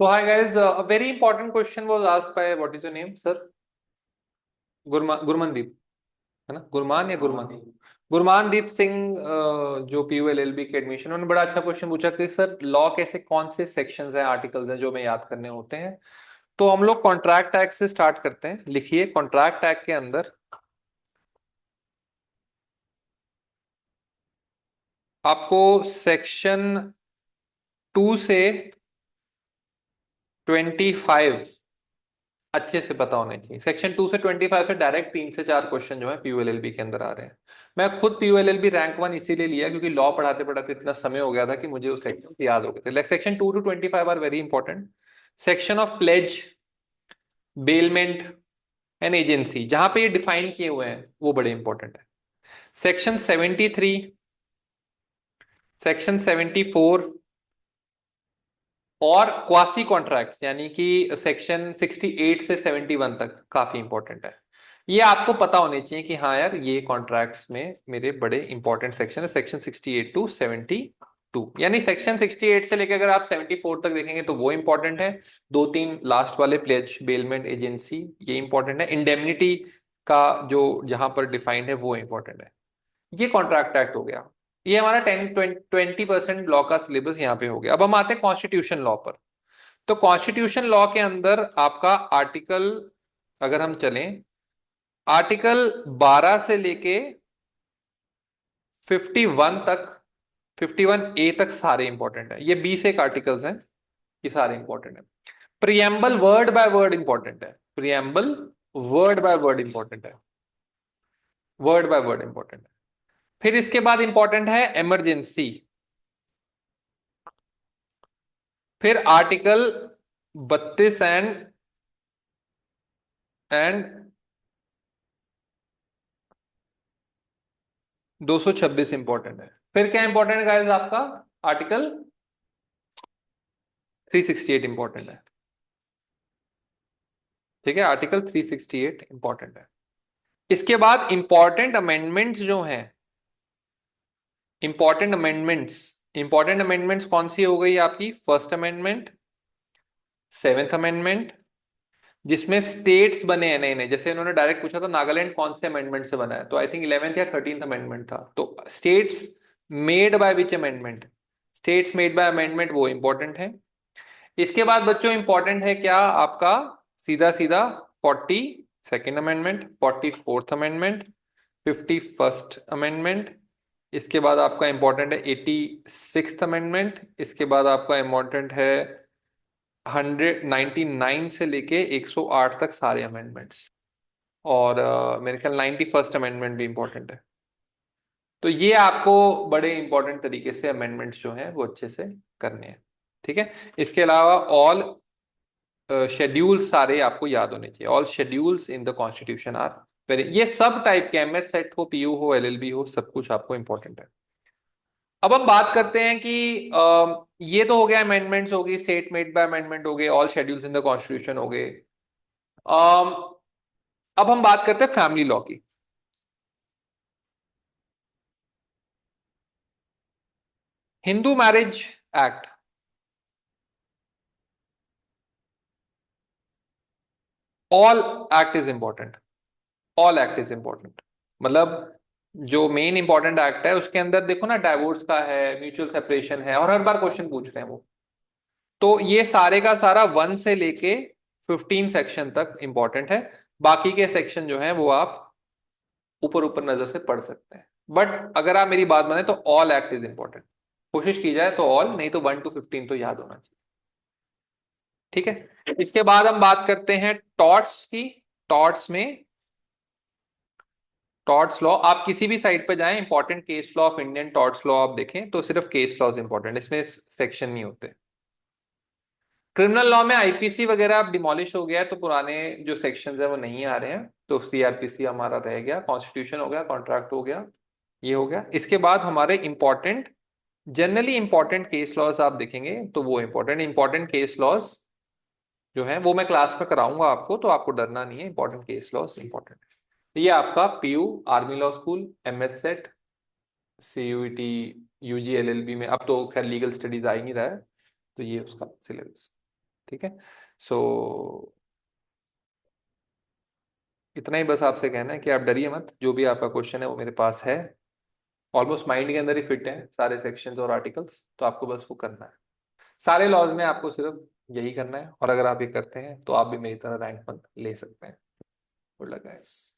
So hi guys, a very important question was asked by what is your name, sir? गुरमनदीप है ना? गुरमान या गुरमान? गुरमानदीप सिंह, जो PU LLB के admission, उन्होंने बड़ा अच्छा क्वेश्चन पूछा कि सर लॉ कैसे, कौन से सेक्शंस हैं, आर्टिकल्स हैं जो हमें याद करने होते हैं। तो हम लोग कॉन्ट्रैक्ट एक्ट से स्टार्ट करते हैं। लिखिए, कॉन्ट्रैक्ट एक्ट के अंदर आपको सेक्शन 2 से 25 अच्छे से पता होने चाहिए। सेक्शन 2 से 25 से डायरेक्ट 3 से 4 क्वेश्चन जो है पीयूएलएलबी के अंदर आ रहे हैं। मैं खुद पीयूएलएलबी रैंक 1 इसीलिए लिया क्योंकि लॉ पढ़ाते पढ़ाते इतना समय हो गया था कि मुझे उस सेक्शन याद हो गए थे। Like section 2 to 25 are very important. Section of pledge, bailment and agency, जहां पे ये डिफाइन किए हुए हैं वो बड़े इंपॉर्टेंट है। सेक्शन 73, सेक्शन 74 और क्वासी कॉन्ट्रैक्ट्स यानी कि सेक्शन 68 से 71 तक काफी इंपॉर्टेंट है। ये आपको पता होने चाहिए कि हाँ यार, ये कॉन्ट्रैक्ट्स में मेरे बड़े इंपॉर्टेंट सेक्शन है। सेक्शन 68 टू 72, यानी सेक्शन 68 से लेकर अगर आप 74 तक देखेंगे तो वो इंपॉर्टेंट है। 2-3 लास्ट वाले, प्लेज, बेलमेंट, एजेंसी, ये इंपॉर्टेंट है। इंडेमनिटी का जो जहां पर डिफाइंड है वो इंपॉर्टेंट है। ये कॉन्ट्रैक्ट एक्ट हो गया। ये हमारा 10-20% लॉ का सिलेबस यहाँ पे हो गया। अब हम आते हैं कॉन्स्टिट्यूशन लॉ पर। तो कॉन्स्टिट्यूशन लॉ के अंदर आपका आर्टिकल, अगर हम चलें, आर्टिकल 12 से लेके 51 तक, 51A तक सारे इंपॉर्टेंट है। ये 20 एक आर्टिकल्स हैं, ये सारे इंपॉर्टेंट है। Preamble word by word important है। Preamble word by word important है। वर्ड बाय वर्ड इंपॉर्टेंट है। फिर इसके बाद इंपॉर्टेंट है इमरजेंसी। फिर आर्टिकल 32 एंड 226 इंपॉर्टेंट है। फिर क्या इंपॉर्टेंट है गाइस आपका? आर्टिकल 368 इंपॉर्टेंट है। ठीक है, आर्टिकल 368 इंपॉर्टेंट है। इसके बाद इंपॉर्टेंट अमेंडमेंट्स जो हैं, इंपॉर्टेंट अमेंडमेंट्स कौन सी हो गई आपकी? फर्स्ट अमेंडमेंट, सेवेंथ अमेंडमेंट, जिसमें स्टेट्स बने हैं नए नए। जैसे उन्होंने डायरेक्ट पूछा था नागालैंड कौन से अमेंडमेंट से बना है, तो आई थिंक 11th या 13th अमेंडमेंट था। तो states made by which amendment, states made by amendment, वो इंपॉर्टेंट है। इसके बाद बच्चों इंपॉर्टेंट है क्या आपका? सीधा सीधा 42nd amendment, 44th amendment, 51st amendment. इसके बाद आपका इंपॉर्टेंट है 86th अमेंडमेंट। इसके बाद आपका इंपॉर्टेंट है 199 से लेके 108 तक सारे अमेंडमेंट्स। और मेरे ख्याल 91st अमेंडमेंट भी इंपॉर्टेंट है। तो ये आपको बड़े इंपॉर्टेंट तरीके से अमेंडमेंट्स जो हैं वो अच्छे से करने हैं। ठीक है। इसके अलावा ऑल शेड्यूल्स सारे आपको याद होने चाहिए। All schedules in the constitution are very, ये सब टाइप के, एमएस सेट हो, पीयू हो, एलएलबी हो, सब कुछ आपको इंपॉर्टेंट है। अब हम बात करते हैं कि ये तो हो गया, अमेंडमेंट्स हो गई, स्टेट मेड बाय अमेंडमेंट हो गए, all schedules in the constitution हो गए। अम, अब हम बात करते हैं फैमिली लॉ की। Hindu marriage act, all act is important. All act is important, मतलब जो मेन इंपॉर्टेंट एक्ट है उसके अंदर देखो ना, डाइवोर्स का है, म्यूचुअल सेपरेशन है, और हर बार क्वेश्चन पूछ रहे हैं वो। तो ये सारे का सारा 1 से लेके 15 सेक्शन तक इंपॉर्टेंट है। बाकी के सेक्शन जो है वो आप ऊपर ऊपर नजर से पढ़ सकते हैं। बट अगर आप मेरी बात माने तो ऑल एक्ट इज इंपॉर्टेंट। कोशिश की जाए तो ऑल, नहीं तो 1 to 15 तो याद होना चाहिए। ठीक है। इसके बाद हम बात करते हैं टॉर्ट्स की। टॉर्ट्स में, टॉर्ट्स लॉ, आप किसी भी साइट पर जाएं, important case law of Indian torts law आप देखें तो सिर्फ केस लॉज इंपॉर्टेंट, इसमें सेक्शन नहीं होते। क्रिमिनल लॉ में आईपीसी वगैरह अब डिमोलिश हो गया है, तो पुराने जो सेक्शंस है वो नहीं आ रहे हैं। तो सीआरपीसी हमारा रह गया, कॉन्स्टिट्यूशन हो गया, कॉन्ट्रैक्ट हो गया, ये हो गया। इसके बाद हमारे important, generally important case laws आप देखेंगे तो वो इंपॉर्टेंट केस लॉज जो है वो मैं क्लास में कराऊंगा आपको, तो आपको डरना नहीं है। इंपॉर्टेंट केस लॉज इंपॉर्टेंट, ये आपका PU, army law school, MH CET, CUET, UG LLB में अब तो खैर लीगल स्टडीज आ ही नहीं रहा है, तो ये उसका सिलेबस। ठीक है। सो इतना ही बस आपसे कहना है कि आप डरिए मत, जो भी आपका क्वेश्चन है वो मेरे पास है, ऑलमोस्ट माइंड के अंदर ही फिट है सारे सेक्शंस और आर्टिकल्स, तो आपको बस वो करना है। सारे लॉज में आपको सिर्फ यही करना है, और अगर आप ये करते हैं तो आप भी मेरी तरह रैंक 1 ले सकते हैं। Good luck guys.